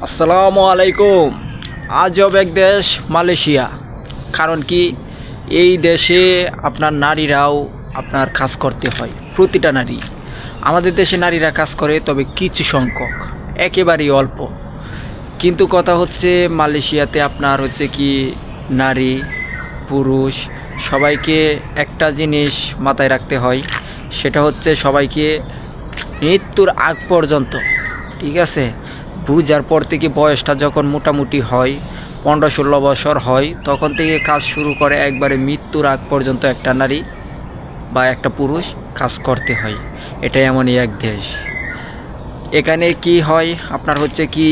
আসসালামু আলাইকুম। আজব এক দেশ মালয়েশিয়া। কারণ কি, এই দেশে আপনার নারীরাও আপনার কাজ করতে হয়, প্রতিটা নারী। আমাদের দেশে নারীরা কাজ করে, তবে কিছু সংখ্যক, একেবারেই অল্প। কিন্তু কথা হচ্ছে মালয়েশিয়াতে আপনার হচ্ছে কি, নারী পুরুষ সবাইকে একটা জিনিস মাথায় রাখতে হয়, সেটা হচ্ছে সবাইকে মৃত্যুর আগ পর্যন্ত, ঠিক আছে, বুঝার পর থেকে বয়সটা যখন মোটামুটি হয় 15-16 বছর হয়, তখন থেকে কাজ শুরু করে একবারে মৃত্যুর আগ পর্যন্ত একটা নারী বা একটা পুরুষ কাজ করতে হয়। এটা এমনই এক দেশ। এখানে কি হয় আপনার হচ্ছে কি,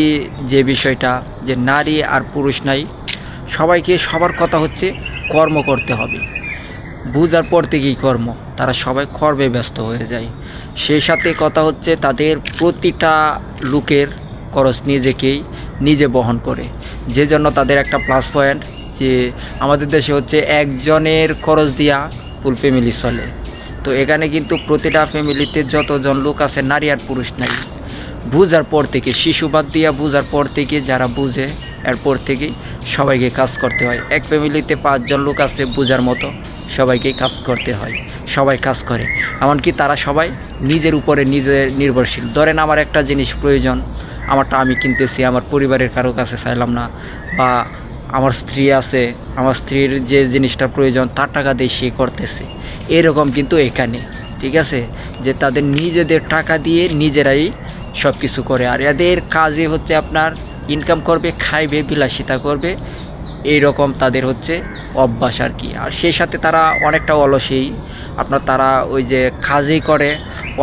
যে বিষয়টা যে নারী আর পুরুষ নাই, সবাইকে সবার কথা হচ্ছে কর্ম করতে হবে। বুঝার পর থেকেই কর্ম, তারা সবাই কর্মে ব্যস্ত হয়ে যায়। সেই সাথে কথা হচ্ছে তাদের প্রতিটা লোকের খরচ নিজে বহন করে, যে জন্য তাদের একটা প্লাস পয়েন্ট যে আমাদের দেশে হচ্ছে একজনের খরচ দিয়া ফুল ফ্যামিলি চলে। তো এখানে কিন্তু প্রতিটা ফ্যামিলিতে যতজন লোক আছে, নারী আর পুরুষ নাই। বুঝার পর থেকে, শিশু বাদ দিয়া বুঝার পর থেকে যারা বুঝে, এরপর থেকেই সবাইকে কাজ করতে হয়। এক ফ্যামিলিতে 5জন লোক আছে বুঝার মতো, সবাইকেই কাজ করতে হয়, সবাই কাজ করে। এমনকি তারা সবাই নিজের উপরে নিজে নির্ভরশীল। ধরেন আমার একটা জিনিস প্রয়োজন, আমারটা আমি কিনতেছি, আমার পরিবারের কারো কাছে চাইলাম না। বা আমার স্ত্রী আছে, আমার স্ত্রীর যে জিনিসটা প্রয়োজন তার টাকা দিয়ে সে করতেছে। এরকম কিন্তু এখানে, ঠিক আছে, যে তাদের নিজেদের টাকা দিয়ে নিজেরাই সব কিছু করে। আর এদের কাজই হচ্ছে আপনার ইনকাম করবে, খাইবে, বিলাসিতা করবে, এই রকম তাদের হচ্ছে অভ্যাস আর কি। আর সেই সাথে তারা অনেকটা অলসেই আপনার, তারা ওই যে কাজই করে,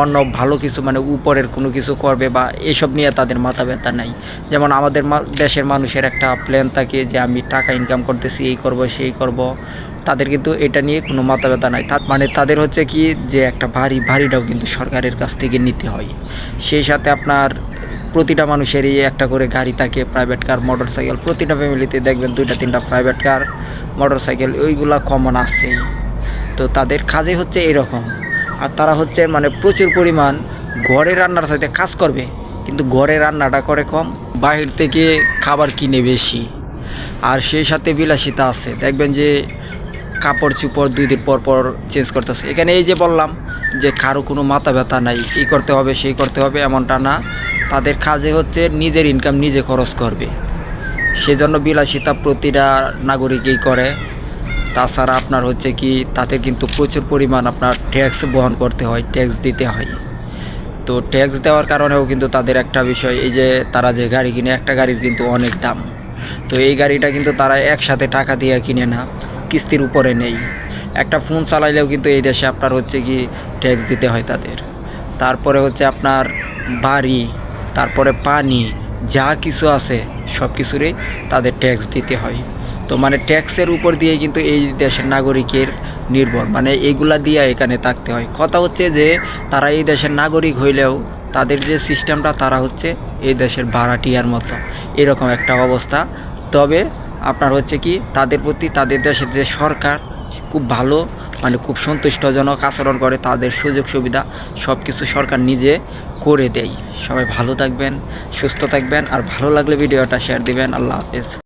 অন্য ভালো কিছু মানে উপরের কোনো কিছু করবে বা এসব নিয়ে তাদের মাথা ব্যথা নাই। যেমন আমাদের দেশের মানুষের একটা প্ল্যান থাকে যে আমি টাকা ইনকাম করতেছি, এই করব সেই করব। তাদের কিন্তু এটা নিয়ে কোনো মাথা ব্যথা নাই। মানে তাদের হচ্ছে কি, যে একটা ভারীটাও কিন্তু সরকারের কাছ থেকে নিতে হয়। সেই সাথে আপনার প্রতিটা মানুষেরই একটা করে গাড়ি থাকে, প্রাইভেট কার, মোটর সাইকেল। প্রতিটা ফ্যামিলিতে দেখবেন 2-3টা প্রাইভেট কার, মোটর সাইকেল, ওইগুলা কমন আছেই। তো তাদের কাজে হচ্ছে এরকম। আর তারা হচ্ছে মানে প্রচুর পরিমাণ ঘরের রান্নার সাথে কাজ করবে, কিন্তু ঘরের রান্নাটা করে কম, বাহির থেকে খাবার কিনে বেশি। আর সেই সাথে বিলাসিতা আছে, দেখবেন যে কাপড় চোপড় 2 দিন পর পর চেঞ্জ করতেছে। এখানে এই যে বললাম যে কারো কোনো মাথা ব্যথা নাই, এই করতে হবে সেই করতে হবে, এমনটা না। তাদের কাজে হচ্ছে নিজের ইনকাম নিজে খরচ করবে, সেজন্য বিলাসিতা প্রতিটা নাগরিকই করে। তাছাড়া আপনার হচ্ছে কি, তাতে কিন্তু প্রচুর পরিমাণ আপনার ট্যাক্স বহন করতে হয়, ট্যাক্স দিতে হয়। তো ট্যাক্স দেওয়ার কারণেও কিন্তু তাদের একটা বিষয়, এই যে তারা যে গাড়ি কিনে, একটা গাড়ির কিন্তু অনেক দাম। তো এই গাড়িটা কিন্তু তারা একসাথে টাকা দিয়ে কিনে না, কিস্তির উপরে নেই। একটা ফোন চালাইলেও কিন্তু এই দেশে আপনার হচ্ছে কি ট্যাক্স দিতে হয় তাদের। তারপরে হচ্ছে আপনার বাড়ি, তারপরে পানি, যা কিছু আছে সব কিছুরই তাদের ট্যাক্স দিতে হয়। তো মানে ট্যাক্সের উপর দিয়ে কিন্তু এই দেশের নাগরিকের নির্ভর, মানে এইগুলা দিয়ে এখানে থাকতে হয়। কথা হচ্ছে যে তারা এই দেশের নাগরিক হইলেও তাদের যে সিস্টেমটা, তারা হচ্ছে এই দেশের ভাড়াটিয়ার মতো, এরকম একটা অবস্থা। তবে আপনার হচ্ছে কি, তাদের প্রতি তাদের দেশের যে সরকার খুব ভালো, মানে খুব সন্তুষ্টজনক আচরণ করে, তাদের সুযোগ সুবিধা সব কিছু সরকার নিজে করে দেয়। সবাই ভালো থাকবেন, সুস্থ থাকবেন, আর ভালো লাগলে ভিডিওটা শেয়ার দিবেন। আল্লাহ হাফেজ।